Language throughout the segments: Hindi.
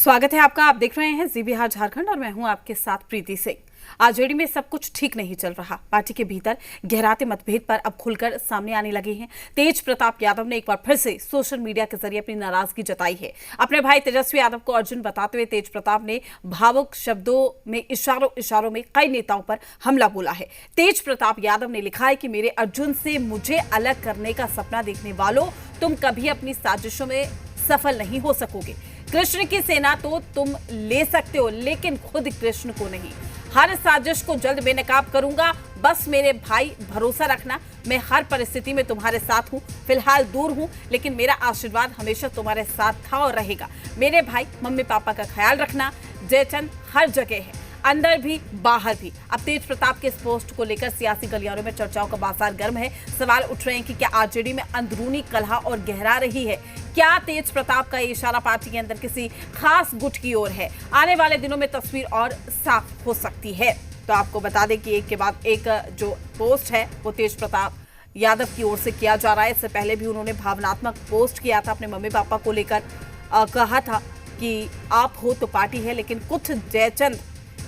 स्वागत है आपका। आप देख रहे हैं जी बिहार झारखंड और मैं हूं आपके साथ प्रीति सिंह। आरजेडी में सब कुछ ठीक नहीं चल रहा। पार्टी के भीतर गहराते मतभेद पर अब खुलकर सामने आने लगे हैं। तेज प्रताप यादव ने एक बार फिर से सोशल मीडिया के जरिए अपनी नाराजगी जताई है। अपने भाई तेजस्वी यादव को अर्जुन बताते हुए तेज प्रताप ने भावुक शब्दों में इशारों में कई नेताओं पर हमला बोला है। तेज प्रताप यादव ने लिखा है कि मेरे अर्जुन से मुझे अलग करने का सपना देखने वालों, तुम कभी अपनी साजिशों में सफल नहीं हो सकोगे। कृष्ण की सेना तो तुम ले सकते हो, लेकिन खुद कृष्ण को नहीं। हर साजिश को जल्द बेनकाब करूंगा, बस मेरे भाई भरोसा रखना। मैं हर परिस्थिति में तुम्हारे साथ हूं। फिलहाल दूर हूं, लेकिन मेरा आशीर्वाद हमेशा तुम्हारे साथ था और रहेगा। मेरे भाई मम्मी पापा का ख्याल रखना। जयचंद हर जगह है, अंदर भी बाहर भी। अब तेज प्रताप के इस पोस्ट को लेकर सियासी गलियारों में चर्चाओं का बाजार गर्म है। सवाल उठ रहे हैं कि क्या आरजेडी में अंदरूनी कलह और गहरा रही है? क्या तेज प्रताप का ये इशारा पार्टी के अंदर किसी खास गुट की ओर है? आने वाले दिनों में तस्वीर और साफ हो सकती है। तो आपको बता दें कि एक के बाद एक जो पोस्ट है वो तेज प्रताप यादव की ओर से किया जा रहा है। इससे पहले भी उन्होंने भावनात्मक पोस्ट किया था अपने मम्मी पापा को लेकर। कहा था कि आप हो तो पार्टी है, लेकिन कुछ जयचंद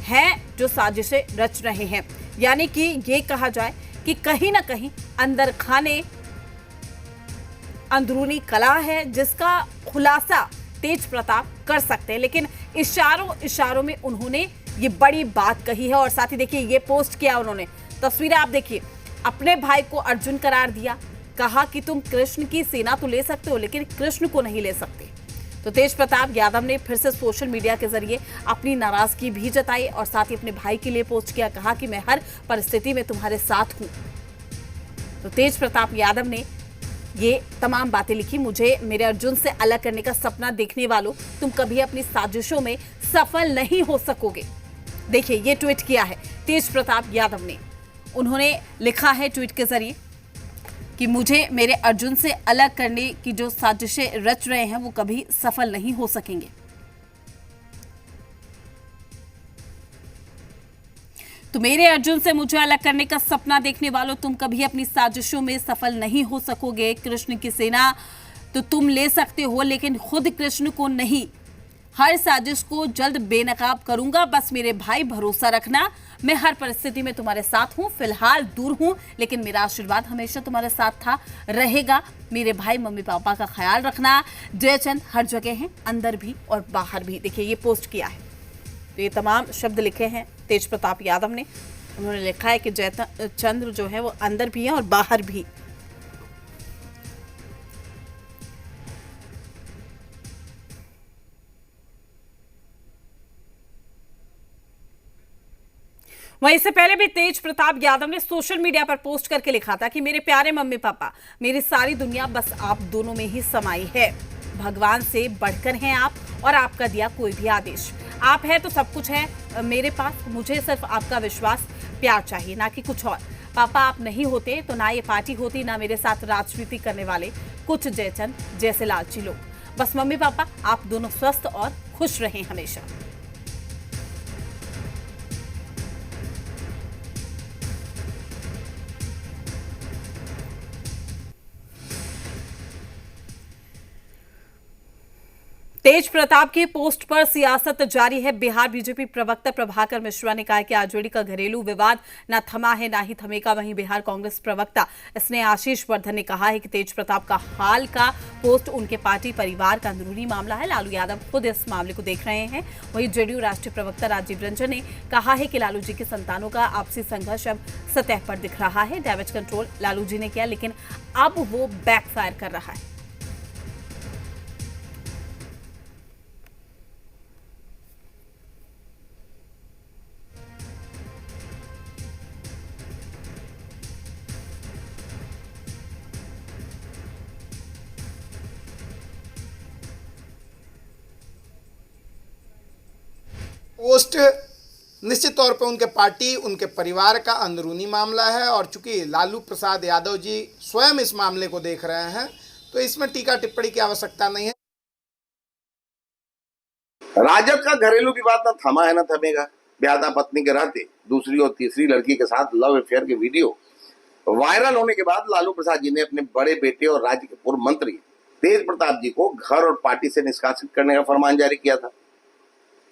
हैं जो साजिशें रच रहे हैं। यानी कि ये कहा जाए कि कहीं ना कहीं अंदर खाने अंदरूनी कला है, जिसका खुलासा तेज प्रताप कर सकते हैं। लेकिन इशारों में उन्होंने ये बड़ी बात कही है। और साथ ही देखिए ये पोस्ट किया उन्होंने, तस्वीरें आप देखिए। अपने भाई को अर्जुन करार दिया, कहा कि तुम कृष्ण की सेना तो ले सकते हो, लेकिन कृष्ण को नहीं ले सकते। तो तेज प्रताप यादव ने फिर से सोशल मीडिया के जरिए अपनी नाराजगी भी जताई और साथ ही अपने भाई के लिए पोस्ट किया। कहा कि मैं हर परिस्थिति में तुम्हारे साथ हूं। तो तेज प्रताप यादव ने ये तमाम बातें लिखी। मुझे मेरे अर्जुन से अलग करने का सपना देखने वालों, तुम कभी अपनी साजिशों में सफल नहीं हो सकोगे। देखिए ये ट्वीट किया है तेज प्रताप यादव ने। उन्होंने लिखा है ट्वीट के जरिए कि मुझे मेरे अर्जुन से अलग करने की जो साजिशें रच रहे हैं वो कभी सफल नहीं हो सकेंगे। तो मेरे अर्जुन से मुझे अलग करने का सपना देखने वालों, तुम कभी अपनी साजिशों में सफल नहीं हो सकोगे। कृष्ण की सेना तो तुम ले सकते हो, लेकिन खुद कृष्ण को नहीं। हर साजिश को जल्द बेनकाब करूंगा, बस मेरे भाई भरोसा रखना। मैं हर परिस्थिति में तुम्हारे साथ हूं। फिलहाल दूर हूं, लेकिन मेरा आशीर्वाद हमेशा तुम्हारे साथ था, रहेगा। मेरे भाई मम्मी पापा का ख्याल रखना। जयचंद हर जगह हैं, अंदर भी और बाहर भी। देखिए ये पोस्ट किया है। तो ये तमाम शब्द लिखे हैं तेज प्रताप यादव ने। उन्होंने लिखा है कि जयचंद्र जो है वो अंदर भी है और बाहर भी। वहीं इससे पहले भी तेज प्रताप यादव ने सोशल मीडिया पर पोस्ट करके लिखा था कि मेरे प्यारे मम्मी पापा, मेरी सारी दुनिया बस आप दोनों में ही समाई है। भगवान से बढ़कर हैं आप, और आपका दिया कोई भी आदेश। आप है तो सब कुछ है मेरे पास। मुझे सिर्फ आपका विश्वास प्यार चाहिए, ना कि कुछ और। पापा आप नहीं होते तो ना ये पार्टी होती, ना मेरे साथ राजनीति करने वाले कुछ जयचंद जैसे लालची लोग। बस मम्मी पापा आप दोनों स्वस्थ और खुश रहें हमेशा। तेज प्रताप की पोस्ट पर सियासत जारी है। बिहार बीजेपी प्रवक्ता प्रभाकर मिश्रा ने कहा कि आरजेडी का घरेलू विवाद न थमा है, ना ही थमेगा। वहीं बिहार कांग्रेस प्रवक्ता इसने आशीष वर्धन ने कहा है कि तेज प्रताप का हाल का पोस्ट उनके पार्टी परिवार का अंदरूनी मामला है। लालू यादव खुद इस मामले को देख रहे हैं। वहीं जेडीयू राष्ट्रीय प्रवक्ता राजीव रंजन ने कहा है कि लालू जी के संतानों का आपसी संघर्ष अब सतह पर दिख रहा है। डैमेज कंट्रोल लालू जी ने किया, लेकिन अब वो बैकफायर कर रहा है। पोस्ट निश्चित तौर पर उनके पार्टी, उनके परिवार का अंदरूनी मामला है। और चूंकि लालू प्रसाद यादव जी स्वयं इस मामले को देख रहे हैं, तो इसमें टीका टिप्पणी की आवश्यकता नहीं है। राजद का घरेलू विवाद न थमा है न थमेगा। ब्यादा पत्नी के रहते दूसरी और तीसरी लड़की के साथ लव अफेयर के वीडियो वायरल होने के बाद लालू प्रसाद जी ने अपने बड़े बेटे और राज्य के पूर्व मंत्री तेज प्रताप जी को घर और पार्टी से निष्कासित करने का फरमान जारी किया था।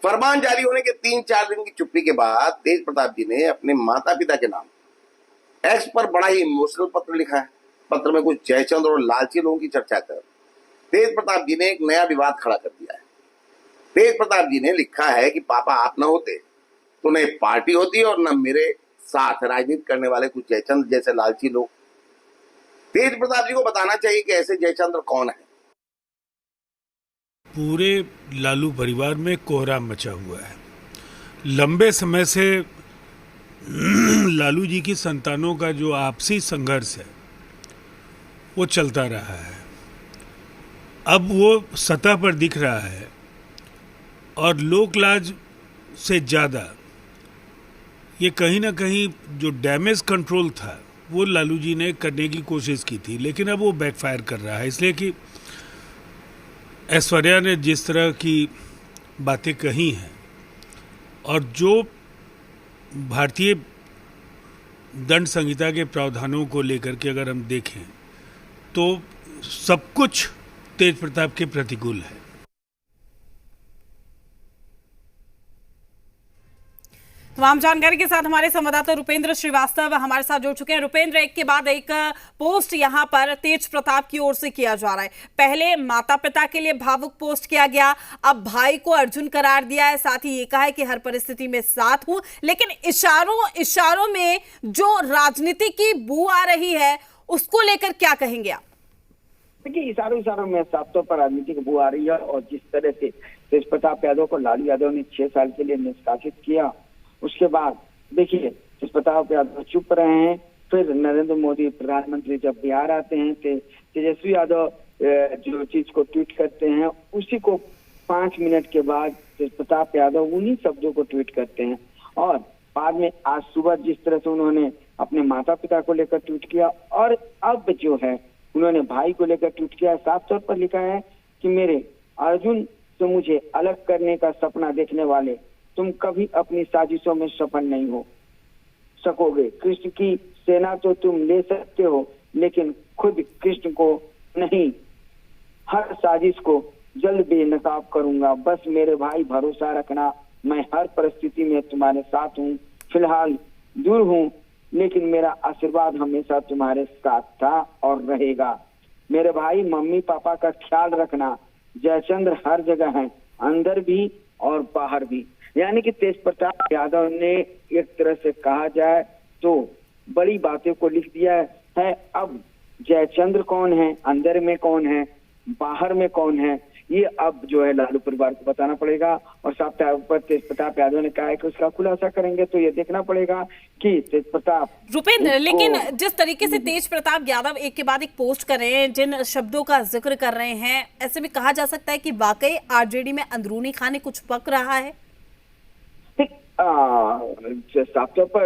फरमान जारी होने के 3-4 दिन की चुप्पी के बाद तेज प्रताप जी ने अपने माता पिता के नाम एक्स पर बड़ा ही इमोशनल पत्र लिखा है। पत्र में कुछ जयचंद और लालची लोगों की चर्चा कर तेज प्रताप जी ने एक नया विवाद खड़ा कर दिया है। तेज प्रताप जी ने लिखा है कि पापा आप न होते तो न पार्टी होती और न मेरे साथ राजनीति करने वाले कुछ जयचंद जैसे लालची लोग। तेज प्रताप जी को बताना चाहिए कि ऐसे जयचंद्र कौन है। पूरे लालू परिवार में कोहराम मचा हुआ है। लंबे समय से लालू जी की संतानों का जो आपसी संघर्ष है वो चलता रहा है। अब वो सतह पर दिख रहा है और लोकलाज से ज़्यादा ये कहीं ना कहीं जो डैमेज कंट्रोल था वो लालू जी ने करने की कोशिश की थी, लेकिन अब वो बैकफायर कर रहा है। इसलिए कि ऐश्वर्या ने जिस तरह की बातें कही हैं और जो भारतीय दंड संहिता के प्रावधानों को लेकर के अगर हम देखें तो सब कुछ तेज प्रताप के प्रतिकूल है। तमाम जानकारी के साथ हमारे संवाददाता रुपेंद्र श्रीवास्तव हमारे साथ जुड़ चुके हैं। रुपेंद्र, एक के बाद एक पोस्ट यहां पर तेज प्रताप की ओर से किया जा रहा है। पहले माता पिता के लिए भावुक पोस्ट किया गया, अब भाई को अर्जुन करार दिया है, साथ ही ये कहा है कि हर परिस्थिति में साथ हूं। लेकिन इशारों में जो राजनीति की बू आ रही है उसको लेकर क्या कहेंगे आप? देखिए, इशारों में साफ तौर पर राजनीति की बू आ रही है और जिस तरह से तेज प्रताप यादव को लालू यादव ने 6 साल के लिए निष्कासित किया, उसके बाद देखिए तेज प्रताप यादव चुप रहे हैं। फिर नरेंद्र मोदी प्रधानमंत्री जब बिहार आते हैं तेजस्वी यादव जो चीज को ट्वीट करते हैं उसी को 5 मिनट के बाद तेज प्रताप यादव उन्हीं शब्दों को ट्वीट करते हैं। और बाद में आज सुबह जिस तरह से उन्होंने अपने माता पिता को लेकर ट्वीट किया और अब जो है उन्होंने भाई को लेकर ट्वीट किया, साफ तौर पर लिखा है कि मेरे अर्जुन से मुझे अलग करने का सपना देखने वाले, तुम कभी अपनी साजिशों में सफल नहीं हो सकोगे। कृष्ण की सेना तो तुम ले सकते हो लेकिन खुद कृष्ण को नहीं। हर साजिश को जल्द बेनकाब करूंगा। बस मेरे भाई भरोसा रखना, मैं हर परिस्थिति में तुम्हारे साथ हूँ। फिलहाल दूर हूँ लेकिन मेरा आशीर्वाद हमेशा तुम्हारे साथ था और रहेगा। मेरे भाई मम्मी पापा का ख्याल रखना। जयचंद्र हर जगह है, अंदर भी और बाहर भी। यानी कि तेज प्रताप यादव ने एक तरह से कहा जाए तो बड़ी बातें को लिख दिया है। अब जयचंद्र कौन है, अंदर में कौन है, बाहर में कौन है, ये अब जो है लालू परिवार को बताना पड़ेगा। और साफ तौर पर तेज प्रताप यादव ने कहा है कि उसका खुलासा करेंगे, तो ये देखना पड़ेगा कि तेज प्रताप। रुपेंद्र, लेकिन जिस तरीके से तेज प्रताप यादव एक के बाद एक पोस्ट कर रहे हैं, जिन शब्दों का जिक्र कर रहे हैं, ऐसे में कहा जा सकता है कि वाकई आरजेडी में अंदरूनी खाने कुछ पक रहा है। साफ तौर पर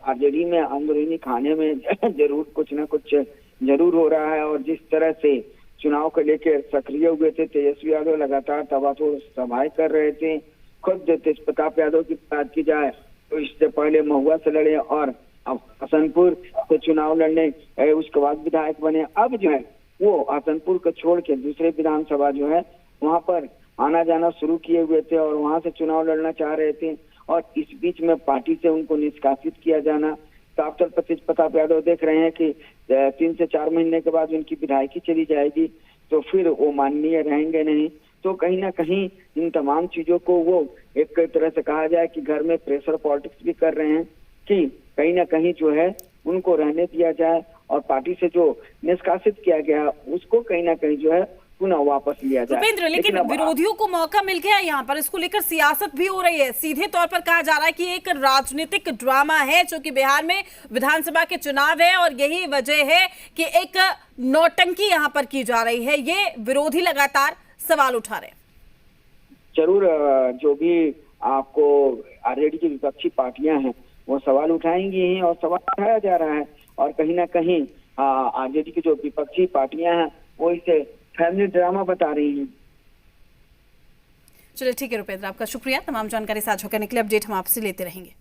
आरजेडी में अंदरूनी खाने में जरूर कुछ ना कुछ जरूर हो रहा है। और जिस तरह से चुनाव को लेकर सक्रिय हुए थे तेजस्वी यादव, लगातार तबादला सभाएं कर रहे थे। खुद तेज प्रताप यादव की बात की जाए तो इससे पहले महुआ से लड़े और अब हसनपुर से चुनाव लड़ने, उसके बाद विधायक बने। अब जो है वो हसनपुर को छोड़ के दूसरे विधानसभा जो है वहां पर आना जाना शुरू किए हुए थे और वहां से चुनाव लड़ना चाह रहे थे। और इस बीच में पार्टी से उनको निष्कासित किया जाना, साफ तौर पर तेज प्रताप यादव देख रहे हैं कि 3 से 4 महीने के बाद उनकी विधायकी चली जाएगी तो फिर वो माननीय रहेंगे नहीं। तो कहीं ना कहीं इन तमाम चीजों को वो एक तरह से कहा जाए कि घर में प्रेशर पॉलिटिक्स भी कर रहे हैं कि कहीं ना कहीं जो है उनको रहने दिया जाए और पार्टी से जो निष्कासित किया गया उसको कहीं ना कहीं जो है पुनः वापस लिया जाए। रुपेंद्र, लेकिन विरोधियों को मौका मिल गया यहाँ पर, इसको लेकर सियासत भी हो रही है। सीधे तौर पर कहा जा रहा है कि एक राजनीतिक ड्रामा है, जो कि बिहार में विधानसभा के चुनाव है और यही वजह है कि एक नौटंकी यहाँ पर की जा रही है। ये विरोधी लगातार सवाल उठा रहे हैं। जरूर जो भी आपको आरजेडी की विपक्षी पार्टियां हैं वो सवाल उठाएंगी ही और सवाल उठाया जा रहा है। और कहीं ना कहीं आरजेडी की जो विपक्षी पार्टियां हैं वो इसे फैमिली ड्रामा बता रही हैं। चलिए ठीक है रुपेंद्र, आपका शुक्रिया। तमाम जानकारी साझा करने के लिए अपडेट हम आपसे लेते रहेंगे।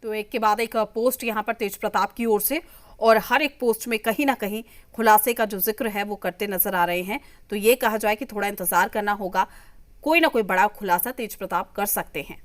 तो एक के बाद एक पोस्ट यहां पर तेज प्रताप की ओर से, और हर एक पोस्ट में कहीं ना कहीं खुलासे का जो जिक्र है वो करते नजर आ रहे हैं। तो ये कहा जाए कि थोड़ा इंतजार करना होगा, कोई ना कोई बड़ा खुलासा तेज प्रताप कर सकते हैं।